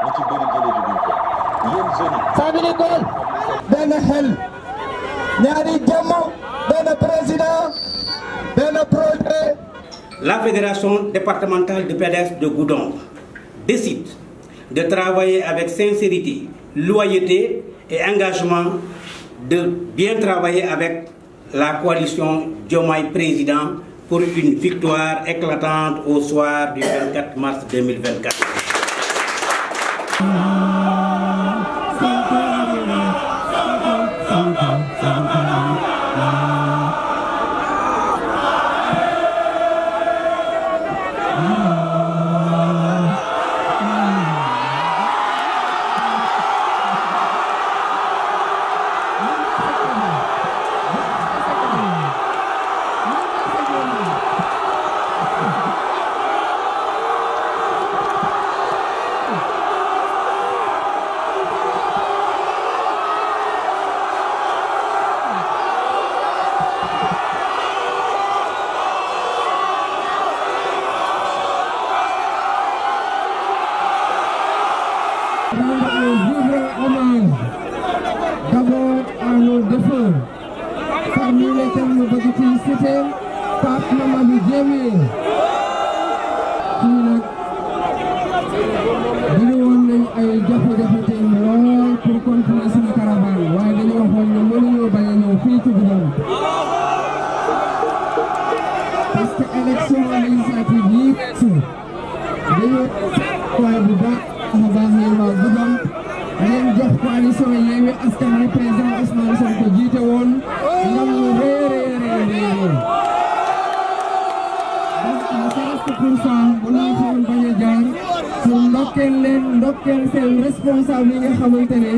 na ci bëri jëlee ji duñ ko yéen jeunes yi. famille Ngol benn xel ñaari jàmm benn président benn projet. La fédération départementale de PDS de Goudomp décide de travailler avec sincérité, loyauté et engagement, de bien travailler avec la coalition Diomaye Président pour une victoire éclatante au soir du 24 mars 2024. D'abord à nos défunts, parmi lesquels nous bëgg ci citer Pape Mamadou Diémé kii nag dañu woon nañ ay jafe-jafe tey lool pour continuer suñu caravane waaye dañu waxoon ne mënuñoo bañ a ñëw fii ci Goudomp parce que élection législative yi dañu waaye bu baax a baax yéen waa Goudomp leen jox coalition Yewwi Askan Wi président Ousmane Sonko jiite woon ndam lu rëy donc à 40% bu ñu fi woon bañ a jaar pour ndokkeel seen responsable yi nga xamante ne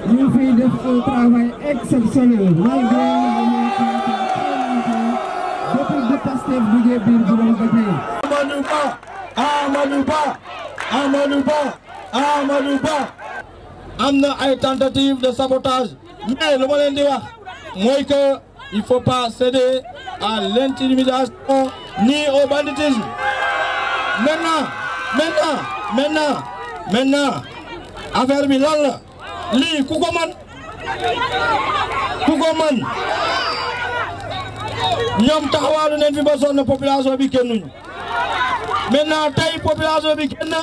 ñu ngi fiy def un travail exceptionnel malgré depuis bi Pastef duggee biir Goudomp ba tey. Amadou Ba am na ay tentative de sabotage mais lu ma leen di wax mooy que il faut pas céder à l'intimidation ni au banditisme. Maintenant affaire bi lan la lii ku ko mën ñoom taxawaalu neen fi ba sonn population bi kennuñu maintenant tey population bi kenn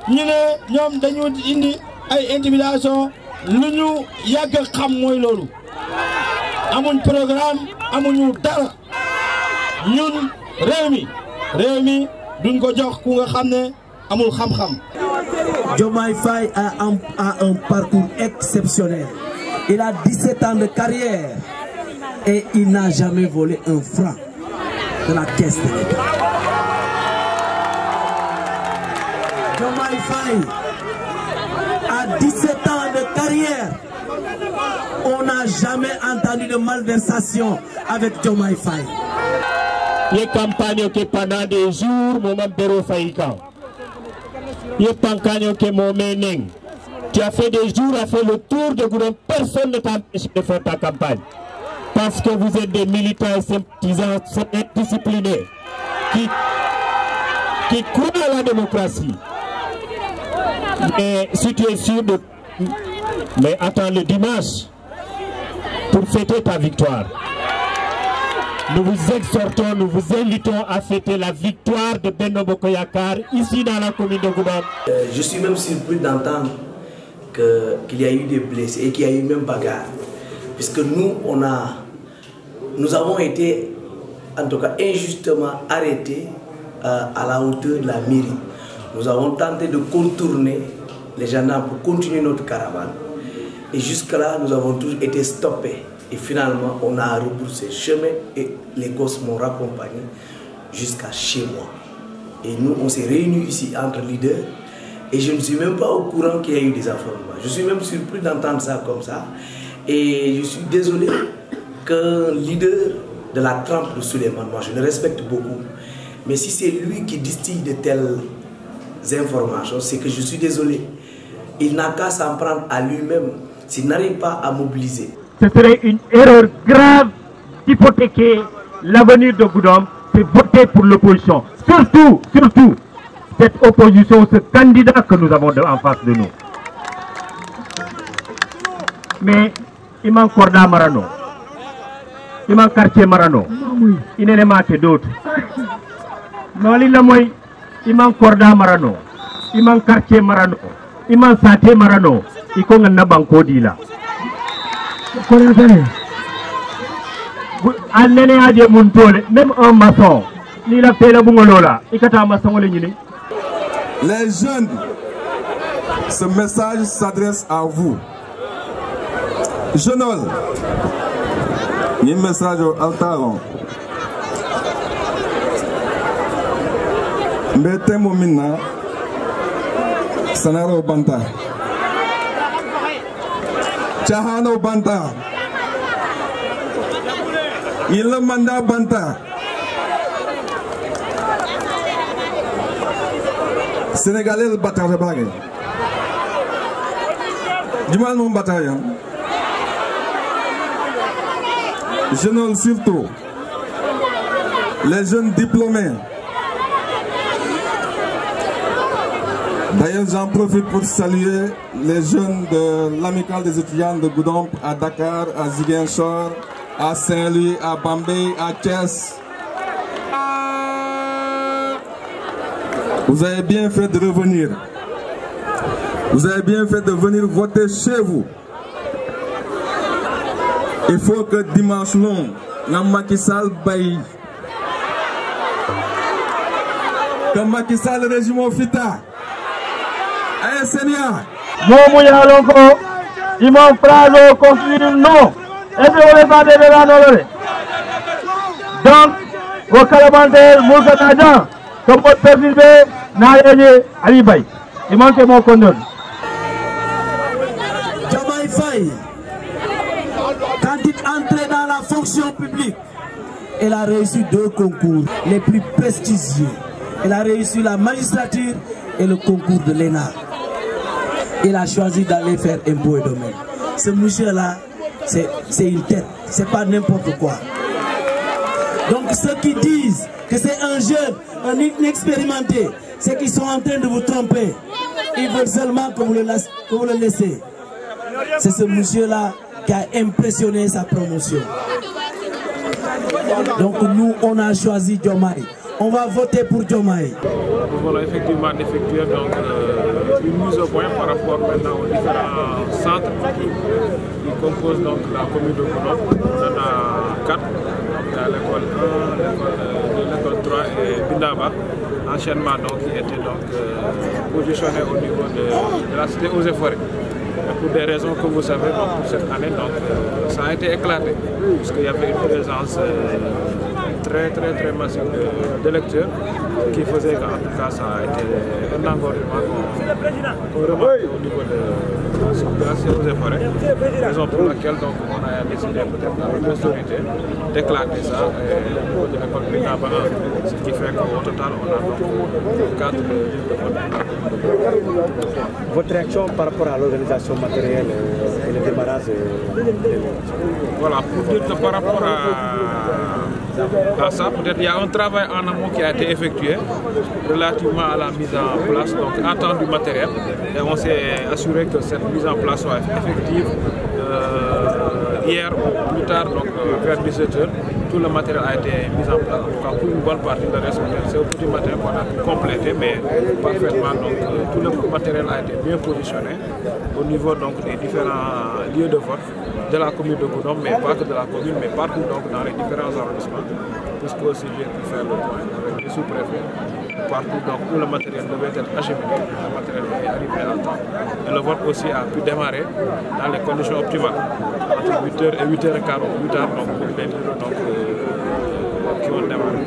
ñu ne ñoom dañu indi ay intimidation lu ñu yàgg xam mooy loolu amuñ programme amuñu dara ñun réew mi duñ ko jox ku nga xam ne amul xam-xam. Diomaye Faye a un parcours exceptionnel. Il a 17 ans de carrière et il n'a jamais volé un franc de la caisse de l'État. Diomaye Faye a 17 ans de carrière. On n'a jamais entendu de malversation avec Diomaye Faye. Il campagne que pendant des jours, mon Bero Faïka. Il campagne que mon Meneng. Tu as fait des jours, a fait le tour de Goudomp. Personne ne t'a empêché de faire ta campagne. Parce que vous êtes des militants et sympathisants disciplinés qui croient à la démocratie. Mais si tu es sûr de... Mais attends le dimanche pour fêter ta victoire. Nous vous exhortons, nous vous invitons à fêter la victoire de Benno Bokk Yakaar ici dans la commune de Goudomp. Je suis même surpris d'entendre qu'il y a eu des blessés et qu'il y a eu même bagarre. Puisque nous avons été en tout cas injustement arrêtés à la hauteur de la mairie. Nous avons tenté de contourner les gendarmes pour continuer notre caravane. Et jusque-là, nous avons tous été stoppés. Et finalement, on a rebroussé chemin et les gosses m'ont raccompagné jusqu'à chez moi. Et nous, on s'est réunis ici entre leaders et je ne suis même pas au courant qu'il y a eu des affrontements. Je suis même surpris d'entendre ça comme ça. Et je suis désolé qu'un leader de la trempe de Souleymane, moi je le respecte beaucoup, mais si c'est lui qui distille de telles informations, c'est que je suis désolé. Il n'a qu'à s'en prendre à lui-même s'il n'arrive pas à mobiliser. Ce serait une erreur grave d'hypothéquer l'avenir de Goudomp, c'est voter pour l'opposition. Surtout, cette opposition, ce candidat que nous avons en face de nous. mais il manque Corda Marano, il manque quartier Marano, il n'est pas que d'autres. Non, il manque Corda Marano, il manque quartier Marano, il manque Saté Marano, il faut un banco d'ila. Même un maçon, il a fait la bungalola, il a un maçon. Les jeunes, ce message s'adresse à vous. Jeunol, il y a un message au Altaron. Mbete Momina, Sanaro Banta. Chahano Banta. Il le mandat Banta. Sénégalais le bataille bagay. Dis-moi mon bataille. Jeunes surtout. Les jeunes diplômés. D'ailleurs, j'en profite pour saluer les jeunes de l'amicale des étudiants de Goudomp à Dakar, à Ziguinchor, à Saint-Louis, à Bambey, à Thiès. Vous avez bien fait de revenir. Vous avez bien fait de venir voter chez vous. Il faut que dimanche long, Macky Sall baille. Que Macky Sall le régime au Fita. Aïe Seigneur. Ils m'ont phrase construire non. Est-ce que vous les avez là? Donc, vos collaborateurs, vous êtes agents, comme votre permis, n'allez Alibay. Il manque mon condom. Diomaye Faye, quand il entrait dans la fonction publique, elle a réussi 2 concours les plus prestigieux. Elle a réussi la magistrature et le concours de l'ENA. Il a choisi d'aller faire impôt et domaine. Ce monsieur-là, c'est une tête, c'est pas n'importe quoi. Donc ceux qui disent que c'est un jeune, un inexpérimenté, c'est qu'ils sont en train de vous tromper. Ils veulent seulement que vous le laissez. C'est ce monsieur-là qui a impressionné sa promotion. Donc nous, on a choisi Diomaye. On va voter pour Diomaye. Nous allons effectivement effectuer donc, une mise au point par rapport maintenant aux différents centres qui composent donc la commune de Goudomp. On en a 4. Il y a l'école 1, l'école 3 et Bindaba. Enchaînement donc, qui était donc, positionné au niveau de la cité aux efforts. Pour des raisons que vous savez, donc, pour cette année, donc, ça a été éclaté, puisqu'il y avait une présence très massive d'électeurs qui faisait qu'en tout cas ça a été un engorgement qu'on remarque au niveau de la cité aux efforts. Raison pour laquelle donc, on a décidé peut-être dans notre autorité d'éclater ça au niveau de l'école Bindaba, ce qui fait qu'au total on a donc 4 villes de vote. Votre réaction par rapport à l'organisation matérielle et le démarrage de Voilà, pour dire que par rapport à ça, peut-être il y a un travail en amont qui a été effectué relativement à la mise en place, donc en temps du matériel, et on s'est assuré que cette mise en place soit effective hier ou plus tard, donc vers 17h. Tout le matériel a été mis en place, en tout cas pour une bonne partie de reste. C'est au petit matériel qu'on a pu compléter, mais parfaitement. Donc, tout le matériel a été bien positionné au niveau donc, des différents lieux de vote de la commune de Goudomp, mais pas que de la commune, mais partout donc, dans les différents arrondissements, puisque aussi j'ai pu faire le point avec les sous-préfets. Partout donc, où le matériel devait être acheminé, le matériel est arrivé à temps. Et le vote aussi a pu démarrer dans les conditions optimales, entre 8h et 8h15 ou plus tard, donc, pour les bureaux donc, qui ont démarré.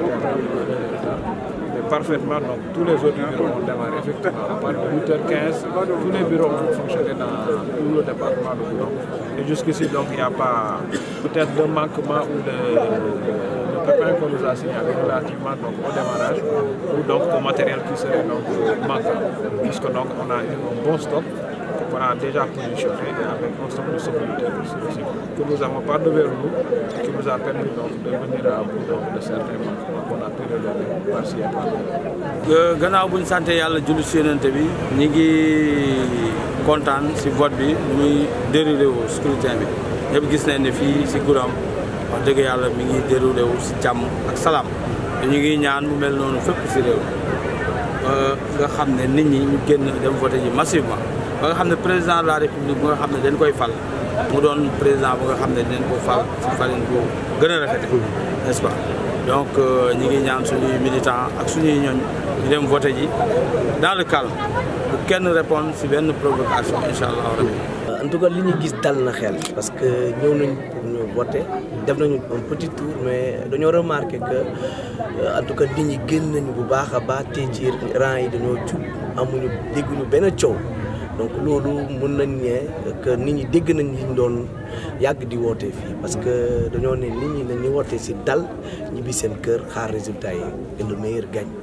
Mais parfaitement, donc, tous les autres bureaux ont démarré effectivement. À partir de 8h15, tous les bureaux ont fonctionné dans tout le département de Goudomp. Et jusqu'ici, donc, il n'y a pas peut-être de manquement ou de pépin qu'on nous a signalé relativement donc, au démarrage ou donc au matériel qui serait donc, manquant. Puisque donc, on a eu un bon stock qu'on a déjà positionné avec un stock de sécurité que nous n'avons pas devant nous, qui nous a permis donc, de venir à bout de certains manquements qu'on a pu relever par-ci et par-là. gannaaw bu ñu sant yàlla julli ci Yonent bi ñi ngi kontaan si vote bi muy déroulé wu scrutin bi ñëpp gis nañ ne fii si Goudomp wax dëgg yàlla mi ngi déroulé wu si jàmm ak salaam te ñu ngi ñaan mu mel noonu fépp si réew nga xam ne nit ñi ñu génn dem voté ji massivement ba nga xam ne président de la république bu nga xam ne dañ koy fal mu doon président bu nga xam ne dañ ko fal si falin bu gën a rafete n'est-ce pas donc ñi ngi ñaan suñuy militants ak suñuy ñooñ ñu dem voté ji dans le calme bu kenn répondre si benn provocation incha allah rabbi. En tout cas li ñu gis dal na xel parce que ñëw nañ pour ñu voter def nañu un petit tour mais dañoo remarqué que en tout cas nit ñi génn nañu bu baax a baax te ci rang yi dañoo jub amuñu dégguñu benn coow donc loolu mun nañ ne que nit ñi dégg nañ li ñu doon yàgg di woote fii parce que dañoo ne nit ñi nañu woote si dal ñibbi seen kër xaar résultat yi et le meilleur gagne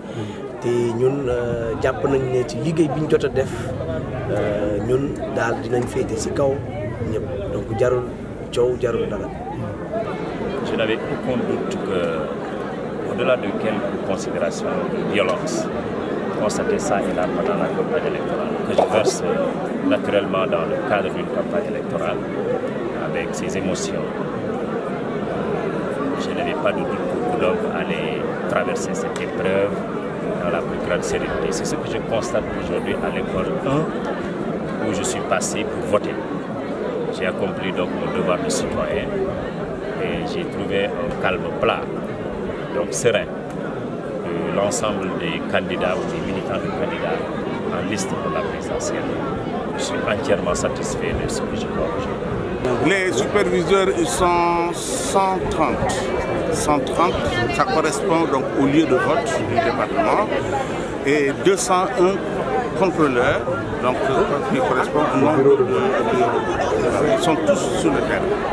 te ñun jàpp nañ ne ci liggéey bi ñu jot a def ñun daal dinañ féete ci kaw ñëpp donc jarul coow jarul dara. Je n'avais aucun doute que, au-delà de quelques considérations de violence, constater ça et là pendant la campagne électorale, que je verse naturellement dans le cadre d'une campagne électorale avec ses émotions. Je n'avais pas de doute que Goudomp allait traverser cette épreuve dans la plus grande sérénité. C'est ce que je constate aujourd'hui à l'école 1 où je suis passé pour voter. J'ai accompli donc mon devoir de citoyen et j'ai trouvé un calme plat, donc serein, de l'ensemble des candidats ou des militants de candidats en liste pour la présidentielle. Je suis entièrement satisfait de ce que je vois aujourd'hui. Les superviseurs, ils sont 130. 130, ça correspond donc au lieu de vote du département, et 201 contrôleurs, donc qui correspond au nombre de... Ils sont tous sur le terrain.